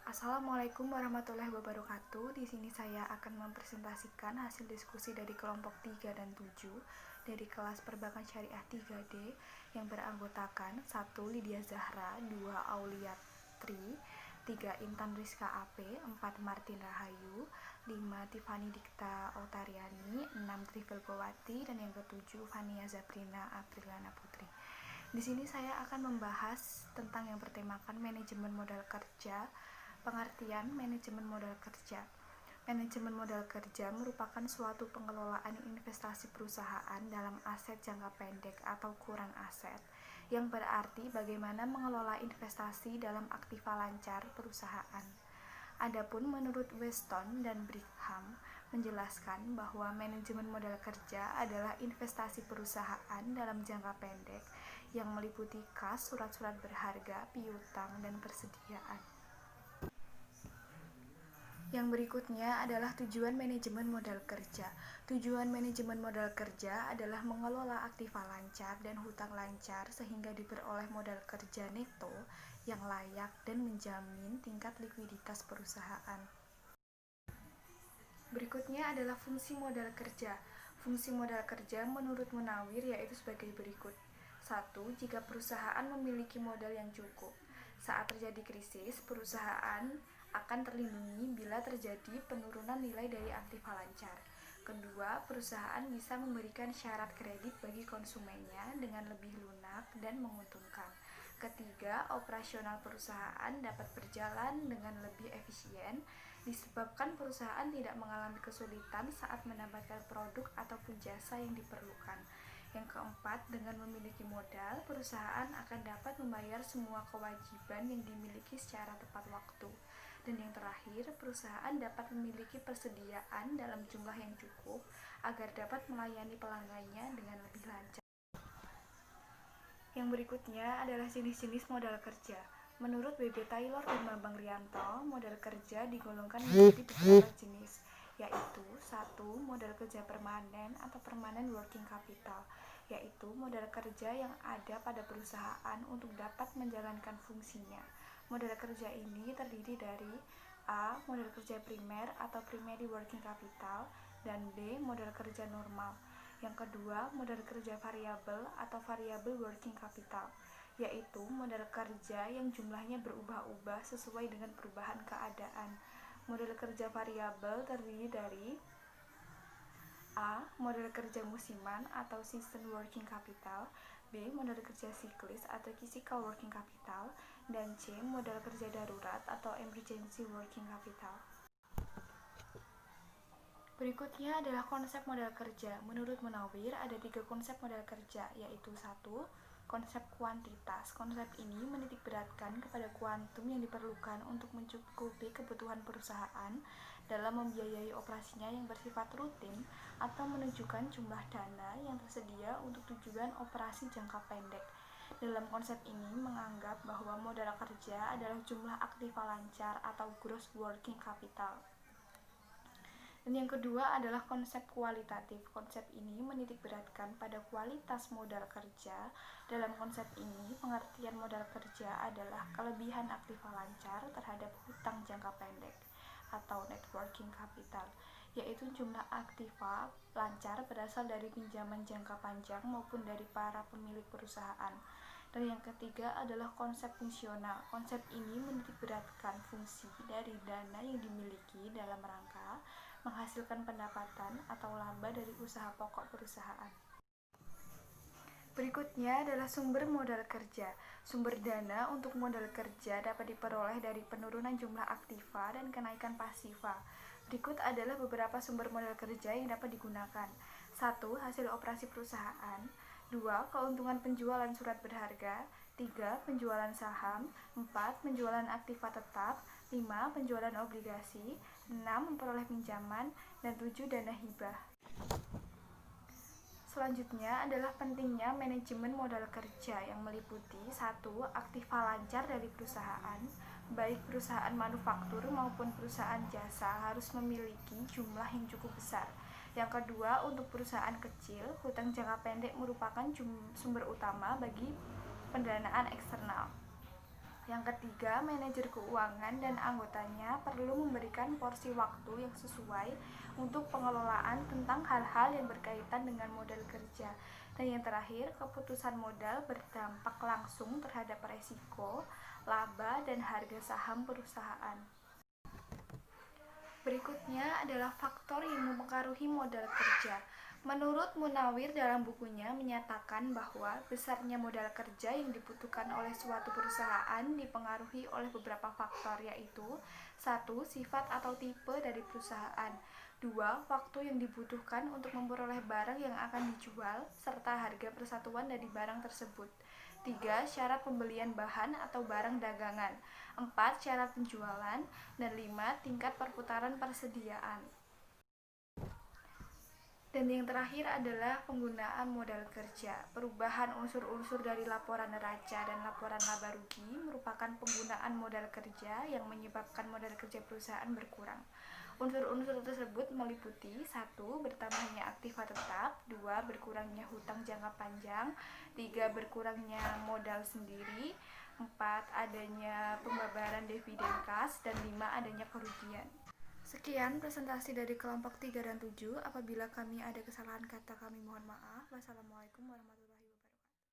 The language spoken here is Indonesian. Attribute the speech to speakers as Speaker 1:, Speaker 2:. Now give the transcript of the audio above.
Speaker 1: Assalamualaikum warahmatullahi wabarakatuh. Di sini saya akan mempresentasikan hasil diskusi dari kelompok 3 dan 7 dari kelas Perbankan Syariah 3D yang beranggotakan 1. Lydia Zahra, 2. Aulia Tri, 3. Intan Rizka AP, 4. Martin Rahayu, 5. Tiffany Dikta Otariani, 6. Trifel Gowati, dan yang ketujuh Fania Zabrina Apriliana Putri. Di sini saya akan membahas tentang yang bertemakan manajemen modal kerja. Pengertian manajemen modal kerja. Manajemen modal kerja merupakan suatu pengelolaan investasi perusahaan dalam aset jangka pendek atau kurang aset, yang berarti bagaimana mengelola investasi dalam aktiva lancar perusahaan. Adapun menurut Weston dan Brigham menjelaskan bahwa manajemen modal kerja adalah investasi perusahaan dalam jangka pendek yang meliputi kas, surat-surat berharga, piutang, dan persediaan. Yang berikutnya adalah tujuan manajemen modal kerja. Tujuan manajemen modal kerja adalah mengelola aktiva lancar dan hutang lancar sehingga diperoleh modal kerja neto yang layak dan menjamin tingkat likuiditas perusahaan. Berikutnya adalah fungsi modal kerja. Fungsi modal kerja menurut Munawir yaitu sebagai berikut. 1. Jika perusahaan memiliki modal yang cukup. Saat terjadi krisis, perusahaan akan terlindungi bila terjadi penurunan nilai dari aktiva lancar. Kedua, perusahaan bisa memberikan syarat kredit bagi konsumennya dengan lebih lunak dan menguntungkan. Ketiga, operasional perusahaan dapat berjalan dengan lebih efisien disebabkan perusahaan tidak mengalami kesulitan saat mendapatkan produk ataupun jasa yang diperlukan. Yang keempat, dengan memiliki modal, perusahaan akan dapat membayar semua kewajiban yang dimiliki secara tepat waktu. Dan yang terakhir, perusahaan dapat memiliki persediaan dalam jumlah yang cukup agar dapat melayani pelanggannya dengan lebih lancar. Yang berikutnya adalah jenis-jenis modal kerja. Menurut W.B. Taylor dan Bambang Rianto, modal kerja digolongkan menjadi beberapa jenis, yaitu 1. Modal kerja permanen atau permanent working capital, yaitu modal kerja yang ada pada perusahaan untuk dapat menjalankan fungsinya. Modal kerja ini terdiri dari A. Modal kerja primer atau primary working capital, dan B. Modal kerja normal. Yang kedua, modal kerja variabel atau variable working capital, yaitu modal kerja yang jumlahnya berubah-ubah sesuai dengan perubahan keadaan. Modal kerja variabel terdiri dari A. Modal kerja musiman atau season working capital, B. Modal kerja siklis atau cyclical working capital, dan C. Modal kerja darurat atau emergency working capital. Berikutnya adalah konsep modal kerja. Menurut Munawir, ada 3 konsep modal kerja, yaitu 1. Konsep kuantitas. Konsep ini menitikberatkan kepada kuantum yang diperlukan untuk mencukupi kebutuhan perusahaan dalam membiayai operasinya yang bersifat rutin atau menunjukkan jumlah dana yang tersedia untuk tujuan operasi jangka pendek. Dalam konsep ini menganggap bahwa modal kerja adalah jumlah aktiva lancar atau gross working capital. Dan yang kedua adalah konsep kualitatif. Konsep ini menitikberatkan pada kualitas modal kerja. Dalam konsep ini, pengertian modal kerja adalah kelebihan aktiva lancar terhadap hutang jangka pendek atau net working capital, yaitu jumlah aktiva lancar berasal dari pinjaman jangka panjang maupun dari para pemilik perusahaan. Dan yang ketiga adalah konsep fungsional. Konsep ini menitikberatkan fungsi dari dana yang dimiliki dalam rangka menghasilkan pendapatan atau laba dari usaha pokok perusahaan. Berikutnya adalah sumber modal kerja. Sumber dana untuk modal kerja dapat diperoleh dari penurunan jumlah aktiva dan kenaikan pasiva. Berikut adalah beberapa sumber modal kerja yang dapat digunakan. 1. Hasil operasi perusahaan. 2. Keuntungan penjualan surat berharga. 3. Penjualan saham. 4. Penjualan aktiva tetap. 5. Penjualan obligasi. 6. Memperoleh pinjaman. Dan 7. Dana hibah. Selanjutnya adalah pentingnya manajemen modal kerja yang meliputi 1. Aktiva lancar dari perusahaan. Baik perusahaan manufaktur maupun perusahaan jasa harus memiliki jumlah yang cukup besar. Yang kedua, untuk perusahaan kecil, hutang jangka pendek merupakan sumber utama bagi pendanaan eksternal. Yang ketiga, manajer keuangan dan anggotanya perlu memberikan porsi waktu yang sesuai untuk pengelolaan tentang hal-hal yang berkaitan dengan modal kerja. Dan yang terakhir, keputusan modal berdampak langsung terhadap resiko, laba, dan harga saham perusahaan. Berikutnya adalah faktor yang mempengaruhi modal kerja. Menurut Munawir dalam bukunya menyatakan bahwa besarnya modal kerja yang dibutuhkan oleh suatu perusahaan dipengaruhi oleh beberapa faktor, yaitu 1. Sifat atau tipe dari perusahaan, 2. Waktu yang dibutuhkan untuk memperoleh barang yang akan dijual serta harga persatuan dari barang tersebut, 3. Syarat pembelian bahan atau barang dagangan, 4. Syarat penjualan, dan 5. Tingkat perputaran persediaan. Dan yang terakhir adalah penggunaan modal kerja. Perubahan unsur-unsur dari laporan neraca dan laporan laba rugi merupakan penggunaan modal kerja yang menyebabkan modal kerja perusahaan berkurang. Unsur-unsur tersebut meliputi 1. Bertambahnya aktiva tetap, 2. Berkurangnya hutang jangka panjang, 3. Berkurangnya modal sendiri, 4. Adanya pembayaran dividen kas, dan 5. Adanya kerugian. Sekian presentasi dari kelompok 3 dan 7. Apabila kami ada kesalahan kata, kami mohon maaf. Wassalamualaikum warahmatullahi wabarakatuh.